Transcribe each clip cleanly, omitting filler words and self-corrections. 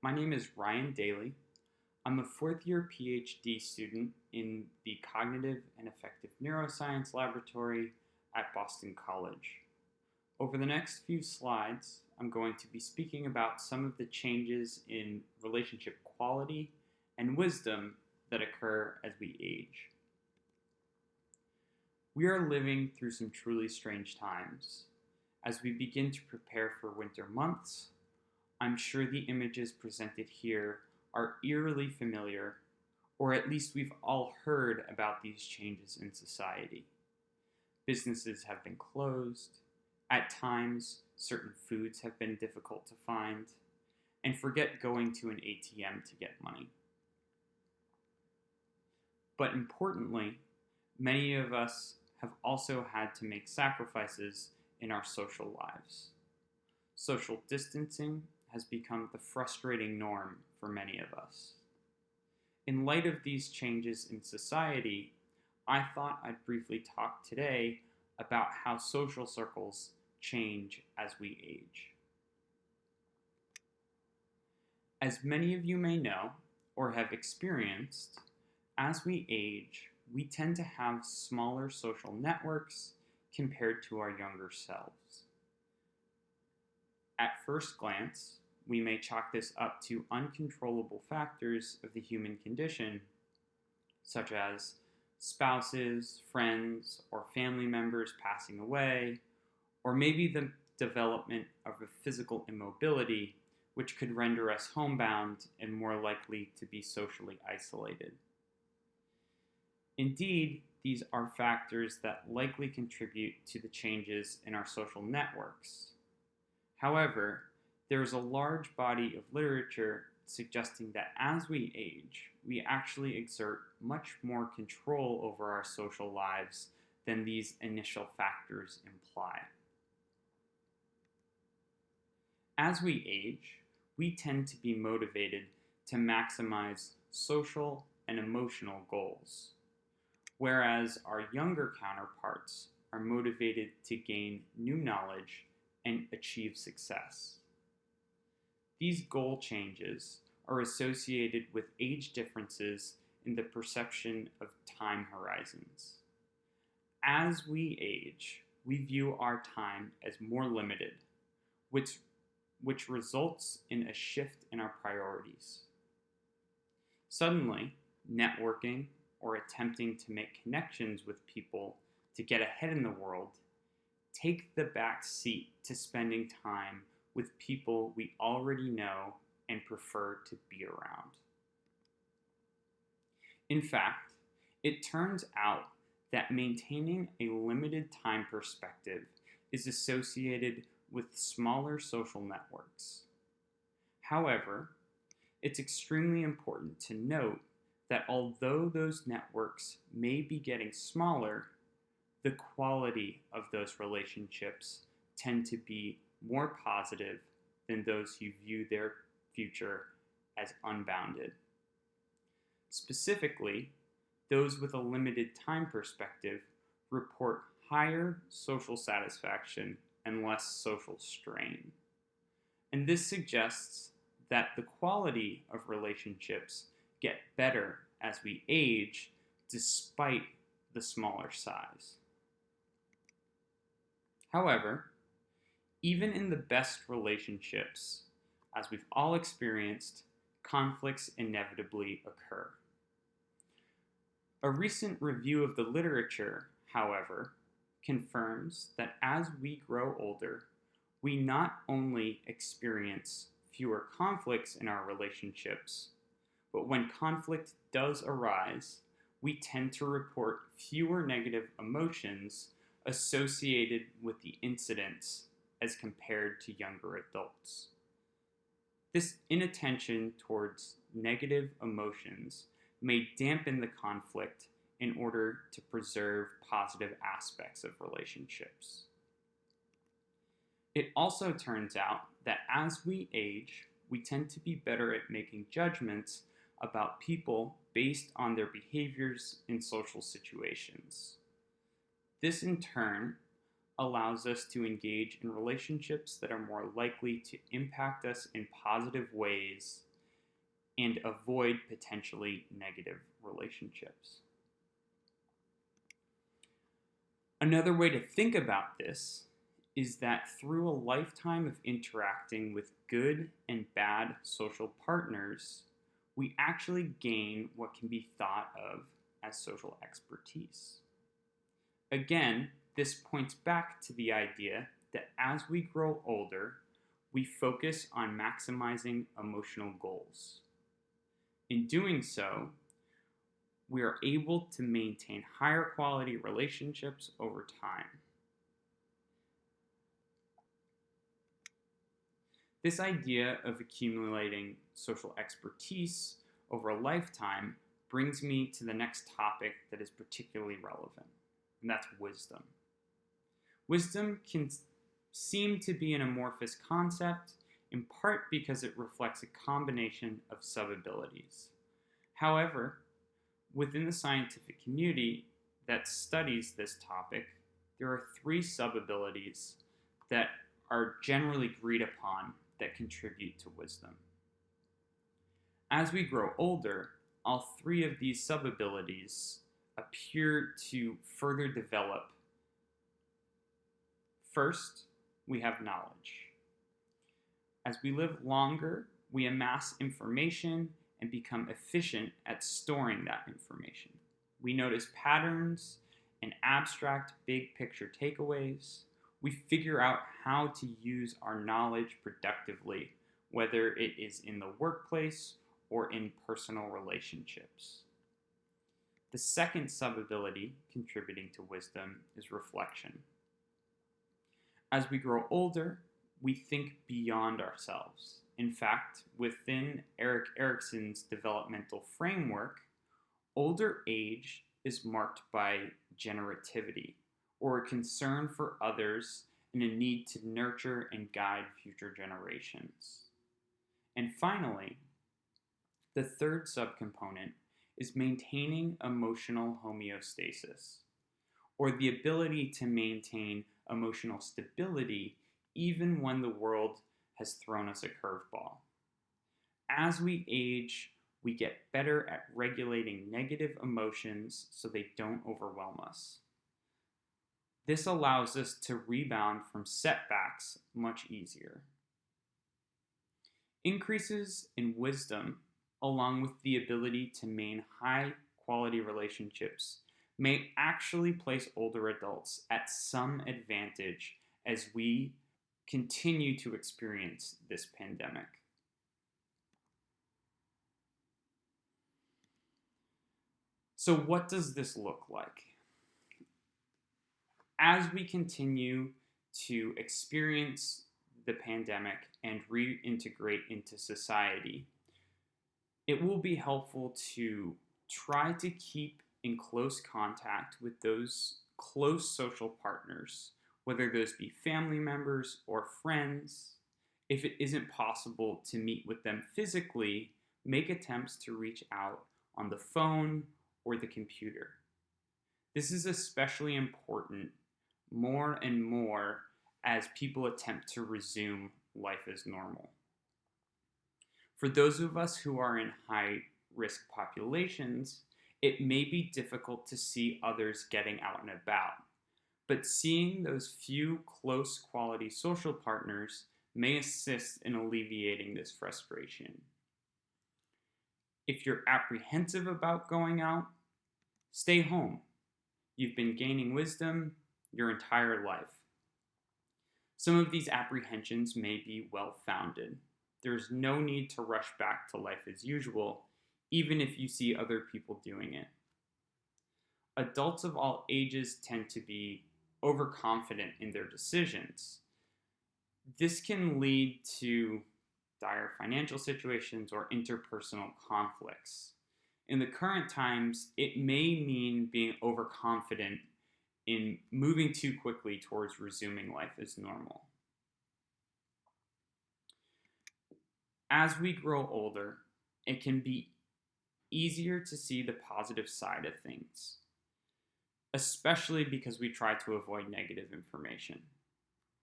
My name is Ryan Daly. I'm a fourth year PhD student in the Cognitive and Affective Neuroscience Laboratory at Boston College. Over the next few slides, I'm going to be speaking about some of the changes in relationship quality and wisdom that occur as we age. We are living through some truly strange times. As we begin to prepare for winter months, I'm sure the images presented here are eerily familiar, or at least we've all heard about these changes in society. Businesses have been closed, at times, certain foods have been difficult to find, and forget going to an ATM to get money. But importantly, many of us have also had to make sacrifices in our social lives. Social distancing has become the frustrating norm for many of us. In light of these changes in society, I thought I'd briefly talk today about how social circles change as we age. As many of you may know or have experienced, as we age, we tend to have smaller social networks compared to our younger selves. At first glance, we may chalk this up to uncontrollable factors of the human condition, such as spouses, friends, or family members passing away, or maybe the development of a physical immobility, which could render us homebound and more likely to be socially isolated. Indeed, these are factors that likely contribute to the changes in our social networks. However, there is a large body of literature suggesting that as we age, we actually exert much more control over our social lives than these initial factors imply. As we age, we tend to be motivated to maximize social and emotional goals, whereas our younger counterparts are motivated to gain new knowledge and achieve success. These goal changes are associated with age differences in the perception of time horizons. As we age, we view our time as more limited, which results in a shift in our priorities. Suddenly, networking or attempting to make connections with people to get ahead in the world take the back seat to spending time with people we already know and prefer to be around. In fact, it turns out that maintaining a limited time perspective is associated with smaller social networks. However, it's extremely important to note that although those networks may be getting smaller, the quality of those relationships tend to be more positive than those who view their future as unbounded. Specifically, those with a limited time perspective report higher social satisfaction and less social strain. And this suggests that the quality of relationships get better as we age despite the smaller size. However, even in the best relationships, as we've all experienced, conflicts inevitably occur. A recent review of the literature, however, confirms that as we grow older, we not only experience fewer conflicts in our relationships, but when conflict does arise, we tend to report fewer negative emotions associated with the incidents as compared to younger adults. This inattention towards negative emotions may dampen the conflict in order to preserve positive aspects of relationships. It also turns out that as we age, we tend to be better at making judgments about people based on their behaviors in social situations. This in turn allows us to engage in relationships that are more likely to impact us in positive ways and avoid potentially negative relationships. Another way to think about this is that through a lifetime of interacting with good and bad social partners, we actually gain what can be thought of as social expertise. Again, this points back to the idea that as we grow older, we focus on maximizing emotional goals. In doing so, we are able to maintain higher quality relationships over time. This idea of accumulating social expertise over a lifetime brings me to the next topic that is particularly relevant, and that's wisdom. Wisdom can seem to be an amorphous concept, in part because it reflects a combination of sub-abilities. However, within the scientific community that studies this topic, there are 3 sub-abilities that are generally agreed upon that contribute to wisdom. As we grow older, all 3 of these sub-abilities appear to further develop. First, we have knowledge. As we live longer, we amass information and become efficient at storing that information. We notice patterns and abstract big picture takeaways. We figure out how to use our knowledge productively, whether it is in the workplace or in personal relationships. The second sub-ability contributing to wisdom is reflection. As we grow older, we think beyond ourselves. In fact, within Erik Erikson's developmental framework, older age is marked by generativity, or a concern for others and a need to nurture and guide future generations. And finally, the third subcomponent is maintaining emotional homeostasis, or the ability to maintain emotional stability even when the world has thrown us a curveball. As we age, we get better at regulating negative emotions so they don't overwhelm us. This allows us to rebound from setbacks much easier. Increases in wisdom, along with the ability to maintain high-quality relationships, may actually place older adults at some advantage as we continue to experience this pandemic. So what does this look like? As we continue to experience the pandemic and reintegrate into society, it will be helpful to try to keep in close contact with those close social partners, whether those be family members or friends. If it isn't possible to meet with them physically, make attempts to reach out on the phone or the computer. This is especially important more and more as people attempt to resume life as normal. For those of us who are in high-risk populations, it may be difficult to see others getting out and about, but seeing those few close quality social partners may assist in alleviating this frustration. If you're apprehensive about going out, stay home. You've been gaining wisdom your entire life. Some of these apprehensions may be well-founded. There's no need to rush back to life as usual, even if you see other people doing it. Adults of all ages tend to be overconfident in their decisions. This can lead to dire financial situations or interpersonal conflicts. In the current times, it may mean being overconfident in moving too quickly towards resuming life as normal. As we grow older, it can be easier to see the positive side of things, especially because we try to avoid negative information.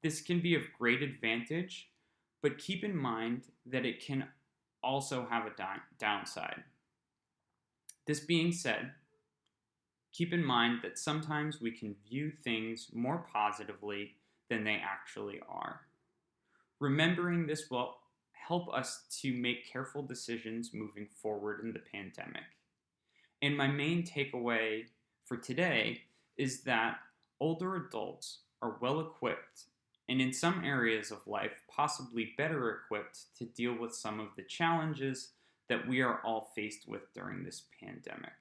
This can be of great advantage, but keep in mind that it can also have a downside. This being said, keep in mind that sometimes we can view things more positively than they actually are. Remembering this will help us to make careful decisions moving forward in the pandemic. And my main takeaway for today is that older adults are well equipped and in some areas of life possibly better equipped to deal with some of the challenges that we are all faced with during this pandemic.